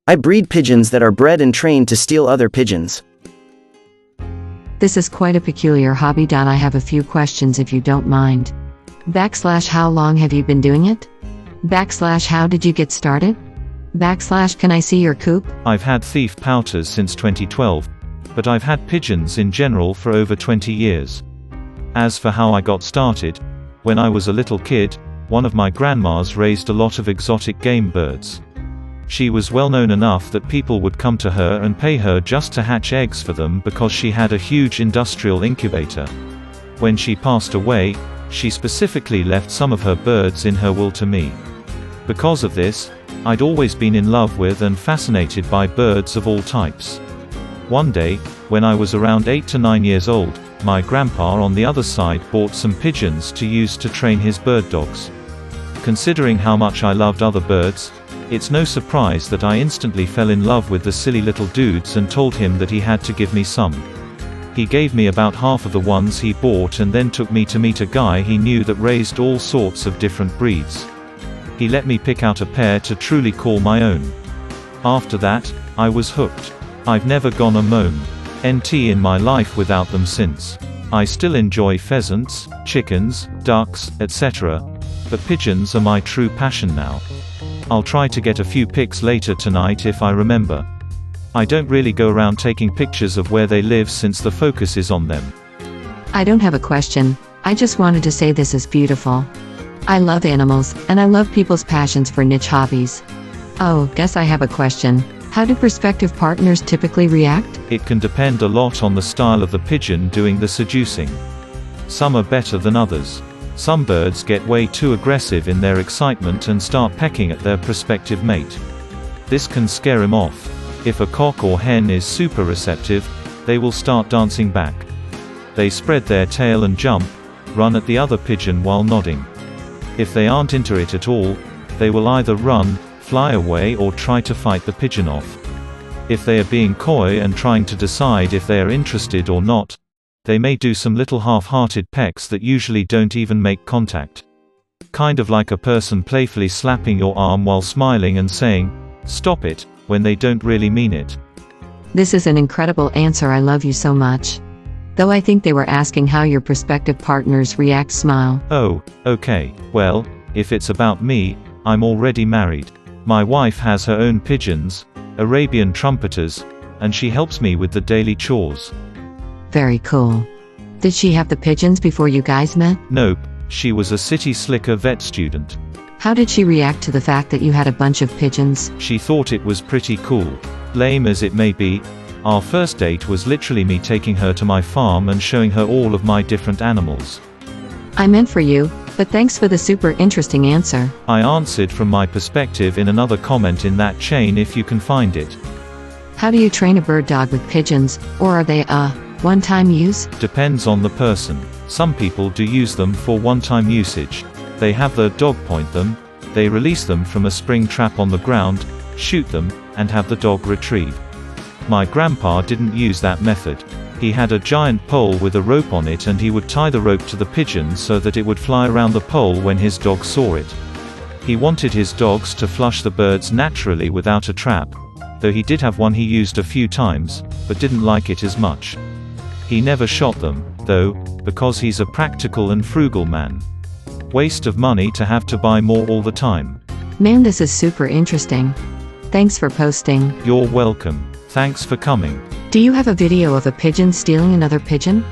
I breed pigeons that are bred and trained to steal other pigeons. This is quite a peculiar hobby. I have a few questions if you don't mind. / how long have you been doing it? / how did you get started? / can I see your coop? I've had thief pouters since 2012, but I've had pigeons in general for over 20 years. As for how I got started, when I was a little kid, one of my grandmas raised a lot of exotic game birds. She was well known enough that people would come to her and pay her just to hatch eggs for them because she had a huge industrial incubator. When she passed away, she specifically left some of her birds in her will to me. Because of this, I'd always been in love with and fascinated by birds of all types. One day, when I was around 8 to 9 years old, my grandpa on the other side bought some pigeons to use to train his bird dogs. Considering how much I loved other birds, it's no surprise that I instantly fell in love with the silly little dudes and told him that he had to give me some. He gave me about half of the ones he bought and then took me to meet a guy he knew that raised all sorts of different breeds. He let me pick out a pair to truly call my own. After that, I was hooked. I've never gone a moment in my life without them since. I still enjoy pheasants, chickens, ducks, etc., but pigeons are my true passion now. I'll try to get a few pics later tonight if I remember. I don't really go around taking pictures of where they live since the focus is on them. I don't have a question, I just wanted to say this is beautiful. I love animals, and I love people's passions for niche hobbies. Oh, guess I have a question. How do prospective partners typically react? It can depend a lot on the style of the pigeon doing the seducing. Some are better than others. Some birds get way too aggressive in their excitement and start pecking at their prospective mate. This can scare him off. If a cock or hen is super receptive, they will start dancing back. They spread their tail and jump, run at the other pigeon while nodding. If they aren't into it at all, they will either run, fly away or try to fight the pigeon off. If they are being coy and trying to decide if they are interested or not, they may do some little half-hearted pecks that usually don't even make contact. Kind of like a person playfully slapping your arm while smiling and saying, "Stop it," when they don't really mean it. This is an incredible answer. I love you so much. Though I think they were asking how your prospective partners react. Smile. Oh, okay, well, if it's about me, I'm already married. My wife has her own pigeons, Arabian trumpeters, and she helps me with the daily chores. Very cool. Did she have the pigeons before you guys met? Nope, she was a city slicker vet student. How did she react to the fact that you had a bunch of pigeons? She thought it was pretty cool. Lame as it may be, our first date was literally me taking her to my farm and showing her all of my different animals. I meant for you, but thanks for the super interesting answer. I answered from my perspective in another comment in that chain if you can find it. How do you train a bird dog with pigeons, or are they one-time use? Depends on the person. Some people do use them for one-time usage. They have the dog point them, they release them from a spring trap on the ground, shoot them, and have the dog retrieve. My grandpa didn't use that method. He had a giant pole with a rope on it and he would tie the rope to the pigeon so that it would fly around the pole when his dog saw it. He wanted his dogs to flush the birds naturally without a trap, though he did have one he used a few times, but didn't like it as much. He never shot them, though, because he's a practical and frugal man. Waste of money to have to buy more all the time. Man, this is super interesting. Thanks for posting. You're welcome. Thanks for coming. Do you have a video of a pigeon stealing another pigeon?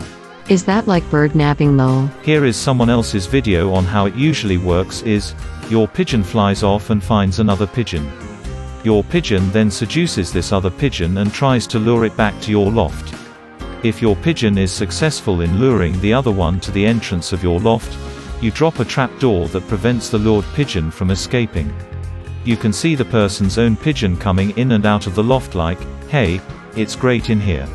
Is that like bird nabbing lol? Here is someone else's video on how it usually works is, your pigeon flies off and finds another pigeon. Your pigeon then seduces this other pigeon and tries to lure it back to your loft. If your pigeon is successful in luring the other one to the entrance of your loft, you drop a trap door that prevents the lured pigeon from escaping. You can see the person's own pigeon coming in and out of the loft like, "Hey, it's great in here.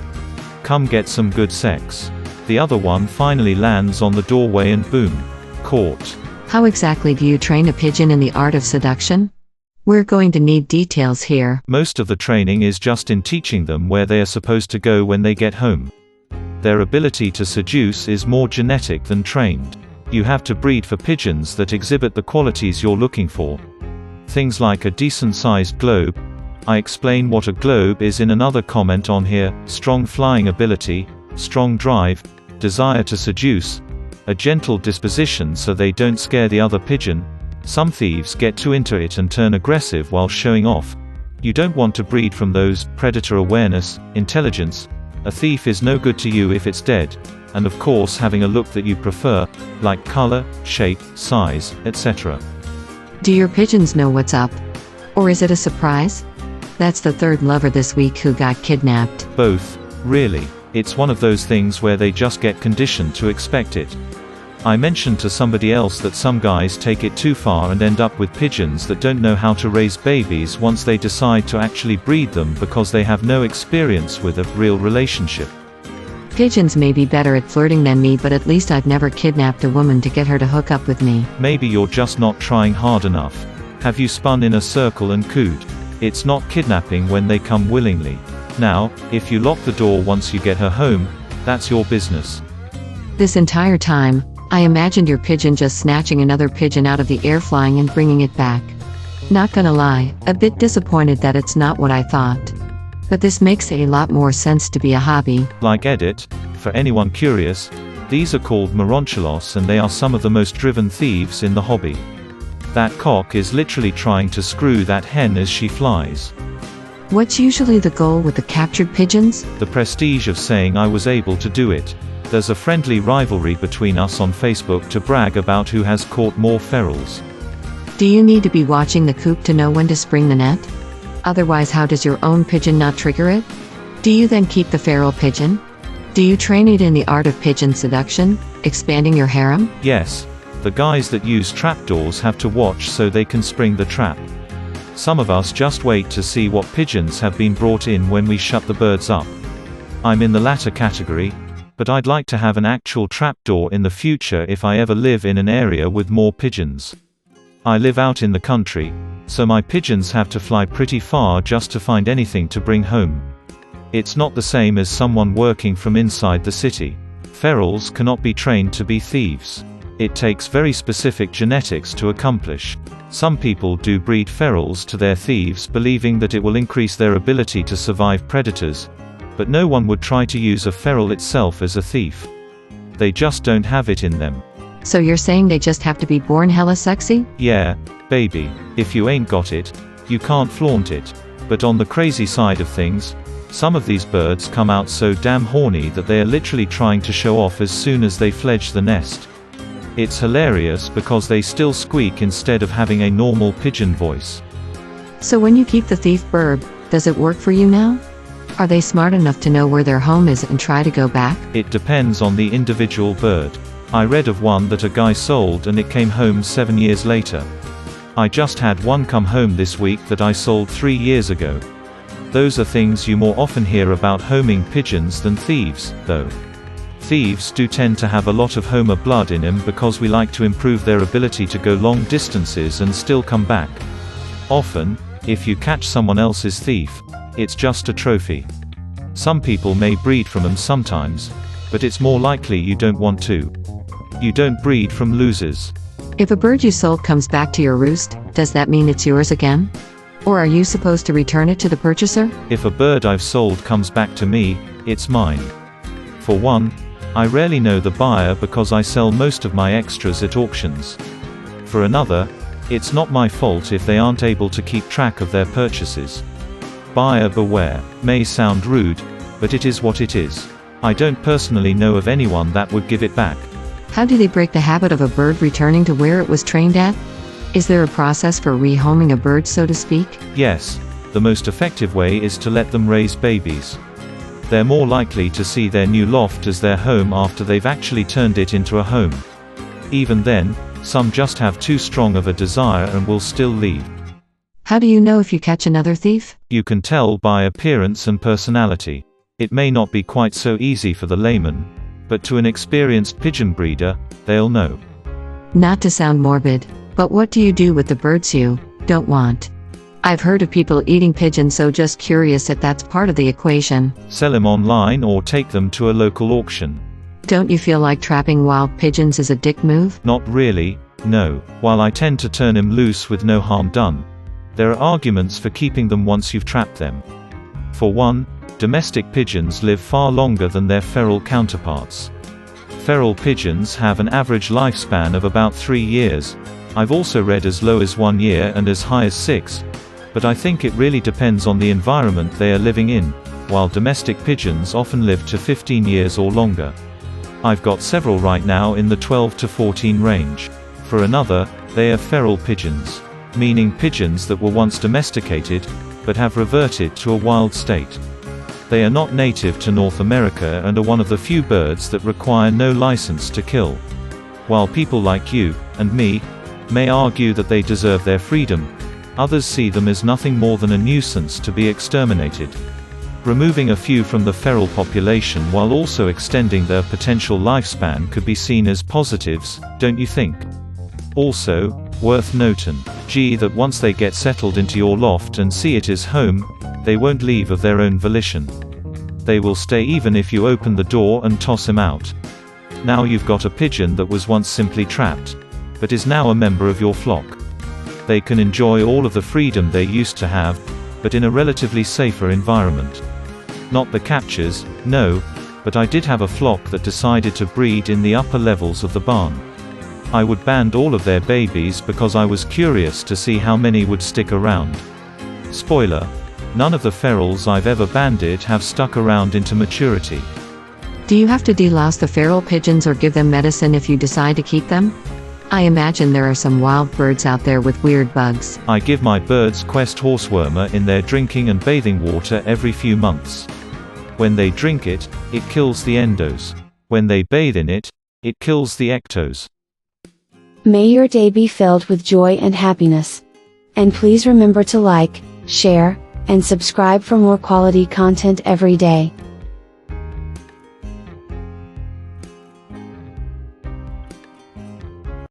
Come get some good sex." The other one finally lands on the doorway and boom. Caught. How exactly do you train a pigeon in the art of seduction? We're going to need details here. Most of the training is just in teaching them where they are supposed to go when they get home. Their ability to seduce is more genetic than trained. You have to breed for pigeons that exhibit the qualities you're looking for. Things like a decent-sized globe, I explain what a globe is in another comment on here: strong flying ability, strong drive, desire to seduce, a gentle disposition so they don't scare the other pigeon. Some thieves get too into it and turn aggressive while showing off. You don't want to breed from those. Predator awareness, intelligence. A thief is no good to you if it's dead. And of course having a look that you prefer, like color, shape, size, etc. Do your pigeons know what's up? Or is it a surprise? That's the third lover this week who got kidnapped. Both, really. It's one of those things where they just get conditioned to expect it. I mentioned to somebody else that some guys take it too far and end up with pigeons that don't know how to raise babies once they decide to actually breed them because they have no experience with a real relationship. Pigeons may be better at flirting than me, but at least I've never kidnapped a woman to get her to hook up with me. Maybe you're just not trying hard enough. Have you spun in a circle and cooed? It's not kidnapping when they come willingly. Now, if you lock the door once you get her home, that's your business. This entire time, I imagined your pigeon just snatching another pigeon out of the air, flying and bringing it back. Not gonna lie, a bit disappointed that it's not what I thought. But this makes a lot more sense to be a hobby. Like Edit, for anyone curious, these are called maliciouscompliance and they are some of the most driven thieves in the hobby. That cock is literally trying to screw that hen as she flies. What's usually the goal with the captured pigeons? The prestige of saying I was able to do it. There's a friendly rivalry between us on Facebook to brag about who has caught more ferals. Do you need to be watching the coop to know when to spring the net? Otherwise, how does your own pigeon not trigger it? Do you then keep the feral pigeon? Do you train it in the art of pigeon seduction, expanding your harem? Yes. The guys that use trapdoors have to watch so they can spring the trap. Some of us just wait to see what pigeons have been brought in when we shut the birds up. I'm in the latter category, but I'd like to have an actual trapdoor in the future if I ever live in an area with more pigeons. I live out in the country, so my pigeons have to fly pretty far just to find anything to bring home. It's not the same as someone working from inside the city. Ferals cannot be trained to be thieves. It takes very specific genetics to accomplish. Some people do breed ferals to their thieves, believing that it will increase their ability to survive predators, but no one would try to use a feral itself as a thief. They just don't have it in them. So you're saying they just have to be born hella sexy? Yeah, baby. If you ain't got it, you can't flaunt it. But on the crazy side of things, some of these birds come out so damn horny that they are literally trying to show off as soon as they fledge the nest. It's hilarious because they still squeak instead of having a normal pigeon voice. So when you keep the thief bird, does it work for you now? Are they smart enough to know where their home is and try to go back? It depends on the individual bird. I read of one that a guy sold and it came home 7 years later. I just had one come home this week that I sold 3 years ago. Those are things you more often hear about homing pigeons than thieves, though. Thieves do tend to have a lot of homer blood in them because we like to improve their ability to go long distances and still come back. Often, if you catch someone else's thief, it's just a trophy. Some people may breed from them sometimes, but it's more likely you don't want to. You don't breed from losers. If a bird you sold comes back to your roost, does that mean it's yours again? Or are you supposed to return it to the purchaser? If a bird I've sold comes back to me, it's mine. For one, I rarely know the buyer because I sell most of my extras at auctions. For another, it's not my fault if they aren't able to keep track of their purchases. Buyer beware. May sound rude, but it is what it is. I don't personally know of anyone that would give it back. How do they break the habit of a bird returning to where it was trained at? Is there a process for rehoming a bird, so to speak? Yes. The most effective way is to let them raise babies. They're more likely to see their new loft as their home after they've actually turned it into a home. Even then, some just have too strong of a desire and will still leave. How do you know if you catch another thief? You can tell by appearance and personality. It may not be quite so easy for the layman, but to an experienced pigeon breeder, they'll know. Not to sound morbid, but what do you do with the birds you don't want? I've heard of people eating pigeons, so just curious if that's part of the equation. Sell them online or take them to a local auction. Don't you feel like trapping wild pigeons is a dick move? Not really, no. While I tend to turn him loose with no harm done, There are arguments for keeping them once you've trapped them. For one, domestic pigeons live far longer than their feral counterparts. Feral pigeons have an average lifespan of about 3 years. I've also read as low as 1 year and as high as 6. But I think it really depends on the environment they are living in, while domestic pigeons often live to 15 years or longer. I've got several right now in the 12 to 14 range. For another, they are feral pigeons, meaning pigeons that were once domesticated, but have reverted to a wild state. They are not native to North America and are one of the few birds that require no license to kill. While people like you, and me, may argue that they deserve their freedom, others see them as nothing more than a nuisance to be exterminated. Removing a few from the feral population while also extending their potential lifespan could be seen as positives, don't you think? Also, worth noting, that once they get settled into your loft and see it as home, they won't leave of their own volition. They will stay even if you open the door and toss him out. Now you've got a pigeon that was once simply trapped, but is now a member of your flock. They can enjoy all of the freedom they used to have, but in a relatively safer environment. Not the captures, no, but I did have a flock that decided to breed in the upper levels of the barn. I would band all of their babies because I was curious to see how many would stick around. Spoiler: none of the ferals I've ever banded have stuck around into maturity. Do you have to delouse the feral pigeons or give them medicine if you decide to keep them? I imagine there are some wild birds out there with weird bugs. I give my birds Quest horsewormer in their drinking and bathing water every few months. When they drink it, it kills the endos. When they bathe in it, it kills the ectos. May your day be filled with joy and happiness. And please remember to like, share, and subscribe for more quality content every day.